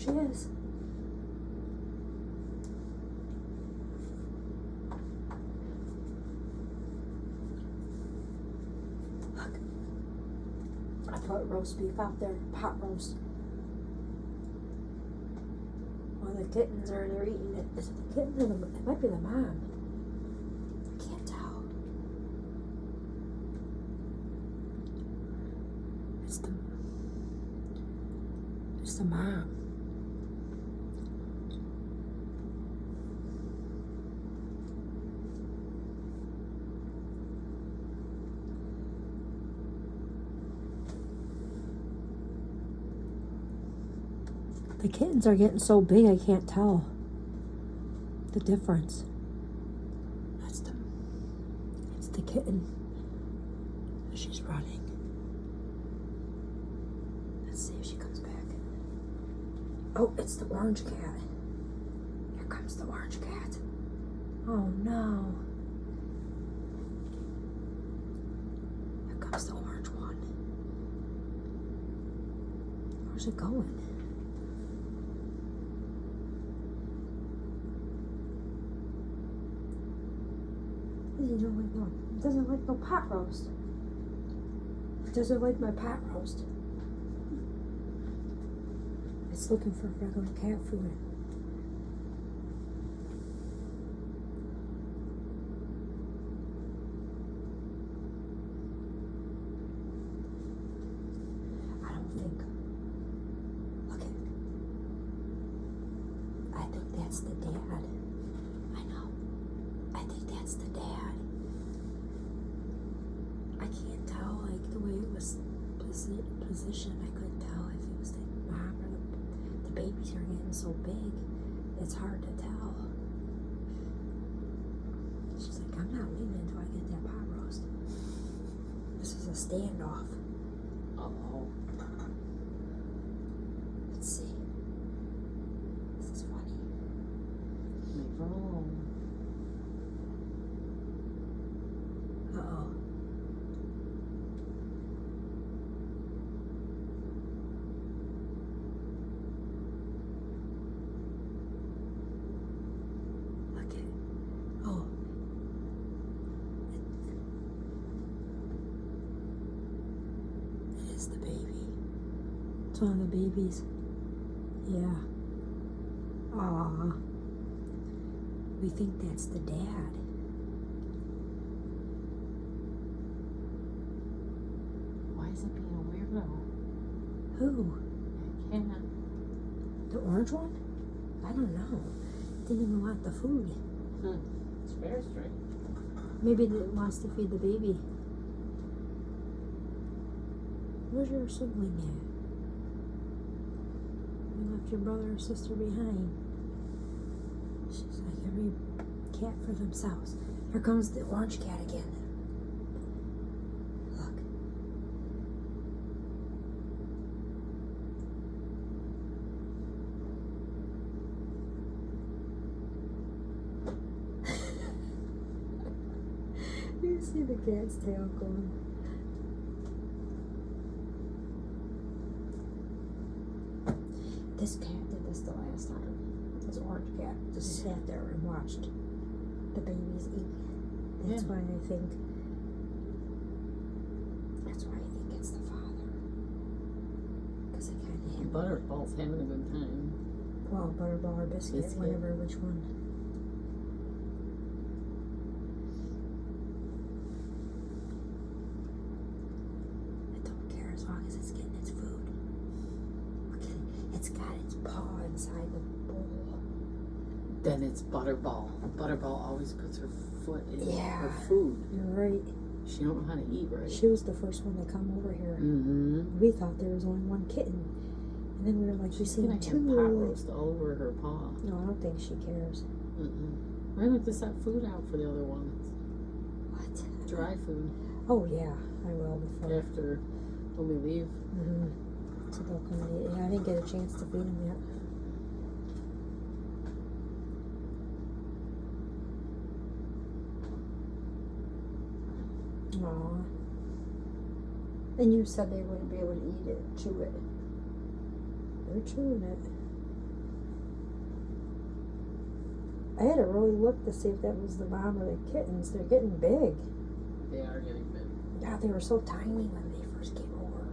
she is. Look. I put roast beef out there, pot roast. Well, the kittens are there eating it. Is it the kittens or the, it might be the mom. I can't tell. It's the mom. The kittens are getting so big I can't tell the difference. It's the kitten. She's running. Let's see if she comes back. Oh, it's the orange cat. Here comes the orange cat. Oh no. Here comes the orange one. Where's it going? It doesn't like no pot roast. It doesn't like my pot roast. It's looking for regular cat food. I don't think. Look at. I think that's the dad. I know. I think that's the dad. I can't tell, like, the way it was positioned. I couldn't tell if it was the mom or the babies are getting so big. It's hard to tell. She's like, I'm not leaving until I get that pot roast. This is a standoff. Uh-oh. Let's see. This is funny. Leave her alone. Uh-oh. Look at it. Oh. It is the baby. It's one of the babies. Yeah. Aw. We think that's the dad. Why is it being a weirdo? Who? I can't. The orange one? I don't know. Didn't even want the food. It's very strange. Maybe it wants to feed the baby. Where's your sibling at? You left your brother or sister behind. She's like every cat for themselves. Here comes the orange cat again. Look. You see the cat's tail going. This cat did this the last time. This orange cat just sat there and watched the babies eat. That's why I think. That's why I think it's the father. Because they kind of have. Butterball's having a good time. Well, Butterball or Biscuit, whatever, which one. I don't care as long as it's getting its food. Look at it. It's got its paw inside the bowl. Then it's Butterball. Butterball always puts her foot in her Yeah. food. You're right. She don't know how to eat right. She was the first one to come over here. Mm-hmm. We thought there was only one kitten. And then we were like, we She's seen gonna two. have pot roast all over her paw. No, I don't think she cares. Why not just set food out for the other ones? What? Dry food. Oh, yeah. I will before. After when we leave. Mm-hmm. So they'll come and eat. Yeah, I didn't get a chance to feed them yet. Aw. And you said they wouldn't be able to eat it, chew it. They're chewing it. I had to really look to see if that was the mom or the kittens. They're getting big. They are getting big. Yeah, they were so tiny when they first came over.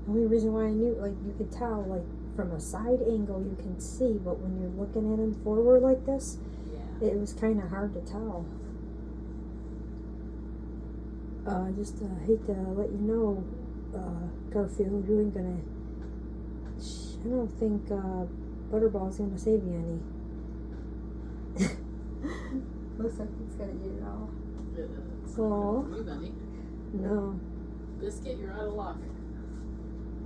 The only reason why I knew, like, you could tell, like, from a side angle you can see, but when you're looking at them forward like this, Yeah. it was kind of hard to tell. I just hate to let you know, Garfield, you ain't gonna. I don't think Butterball's gonna save you any. Looks like it's gonna eat it all. It's Aw. not gonna leave any. No, Biscuit, you're out of luck.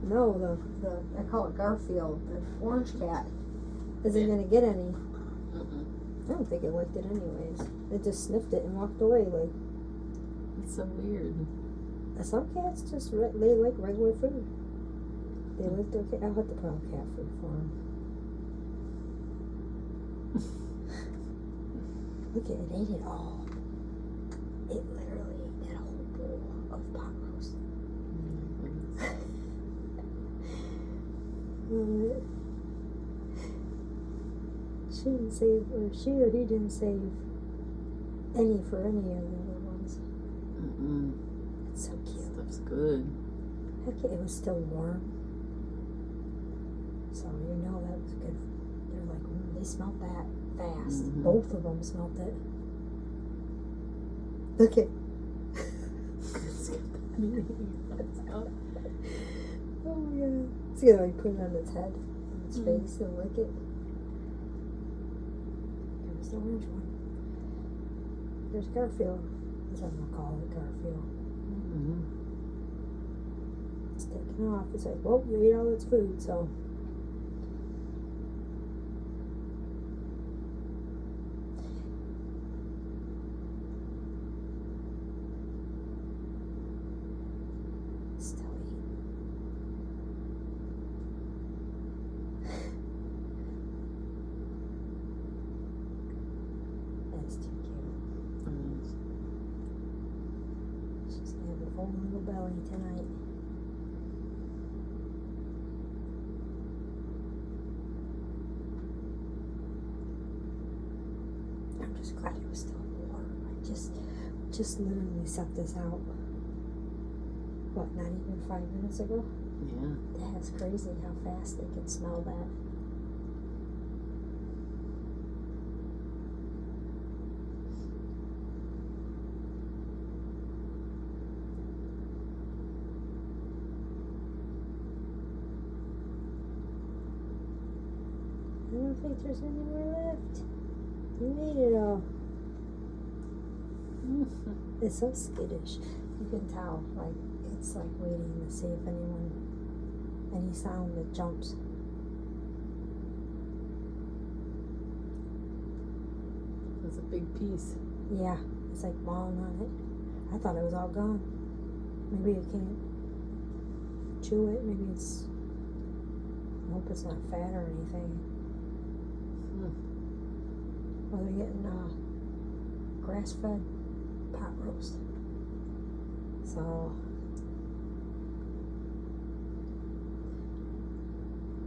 no, the I call it Garfield, the orange cat, isn't gonna get any. I don't think it liked it anyways. It just sniffed it and walked away. Like, It's so weird. some cats just they like regular food. They like their cat. I'll have to put on cat food for them. Look at it, ate it all. It literally ate that whole bowl of pot roast. She didn't save, or she or he didn't save any for any of the other ones. It's so cute. Stuff's good. Heck, it was still warm. So you know that was good. They're like, they smelled that fast. Both of them smelled it. Look at. Oh my god. It's gonna like put it on its head, on its face, and lick it. Here's the orange one. There's Garfield. That's what I'm gonna call it, Garfield. It's taking off. It's like, well, you ate all its food, so. Still eating. That's too cute. She's gonna have a full little belly tonight. I'm just glad it was still warm. I just literally set this out. What, not even 5 minutes ago? Yeah. That's crazy how fast they can smell that. I don't think there's any more left. You ate it all. It's so skittish. You can tell, like, it's like waiting to see if any sound that jumps. That's a big piece. Yeah, it's like falling on it. I thought it was all gone. Maybe it can't chew it. Maybe it's. I hope it's not fat or anything. Well, they're getting grass-fed pot roast. So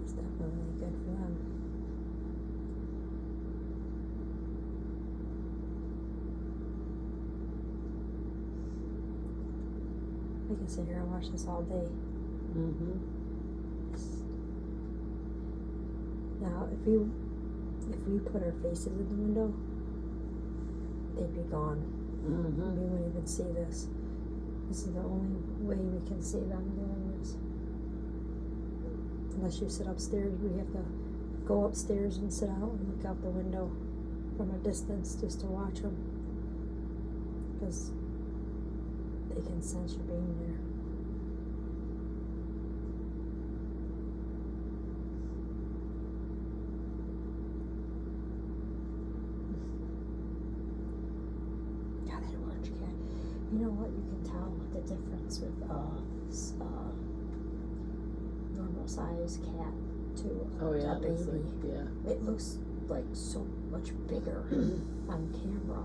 it's definitely good for them. I can sit here and watch this all day. Now, if we put our faces in the window, they'd be gone. We wouldn't even see this. This is the only way we can see them doing this. Unless you sit upstairs, we have to go upstairs and sit out and look out the window from a distance just to watch them. Because they can sense you being there. You know what? You can tell the difference with normal size cat to a baby. It looks like so much bigger on camera.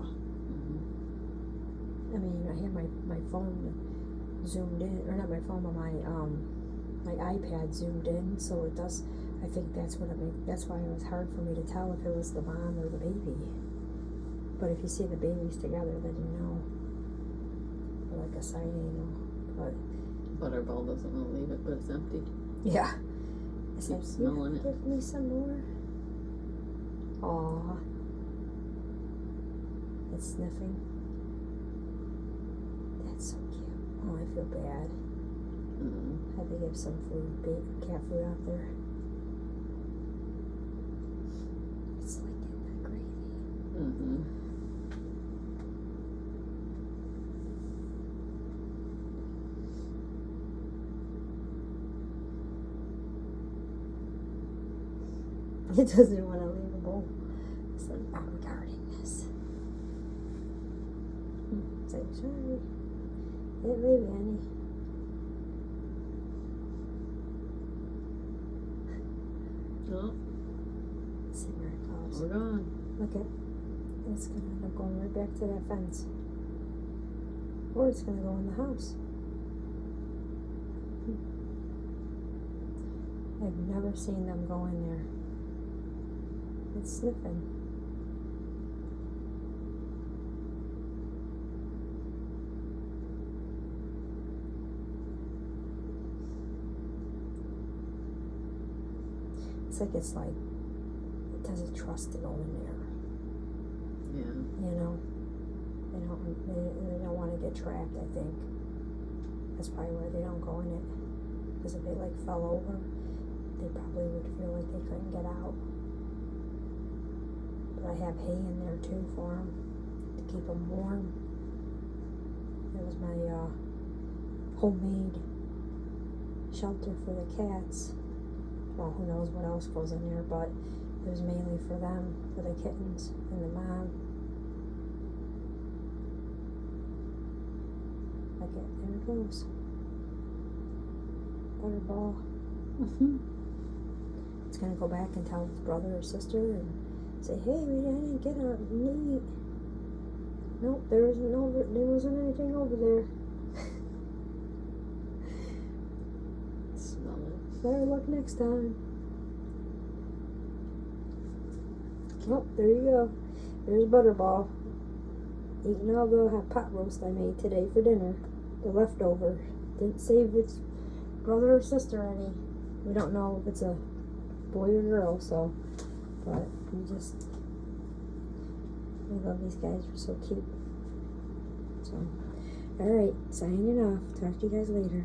I mean, I have my phone zoomed in, or not my phone, but my iPad zoomed in, so it does. I think that's what that's why it was hard for me to tell if it was the mom or the baby. But if you see the babies together, then you know. Or like a side angle. But Butterball doesn't want to leave it, but it's empty. yeah. I said, Keep smelling it. Give me some more. Aw. It's sniffing. That's so cute. Oh, I feel bad. Mm-hmm. Had to give some food, cat food out there. It's like getting that gravy. Mm-hmm. It doesn't want to leave a bowl. It's like, I'm guarding this. It's like, sorry. Didn't leave any. Oh, Let's see where it goes. we're gone. Look at, it's going to end up going right back to that fence. Or it's going to go in the house. I've never seen them go in there. It's sniffing. It's like it doesn't trust to go in there. Yeah. You know, they don't want to get trapped. I think that's probably why they don't go in it. Because if they like fell over, they probably would feel like they couldn't get out. But I have hay in there too for them to keep them warm. It was my homemade shelter for the cats. Well, who knows what else goes in there, but it was mainly for them, for the kittens and the mom. Okay, there it goes. Butterball. It's gonna go back and tell its brother or sister and say, hey, I didn't get a meat. Nope, there wasn't anything over there. Smell it. Better luck next time. Oh, there you go. There's Butterball. Eating all the pot roast I made today for dinner. The leftover. Didn't save its brother or sister any. We don't know if it's a boy or girl, so. But we love these guys. They're so cute. So, alright. Signing off. Talk to you guys later.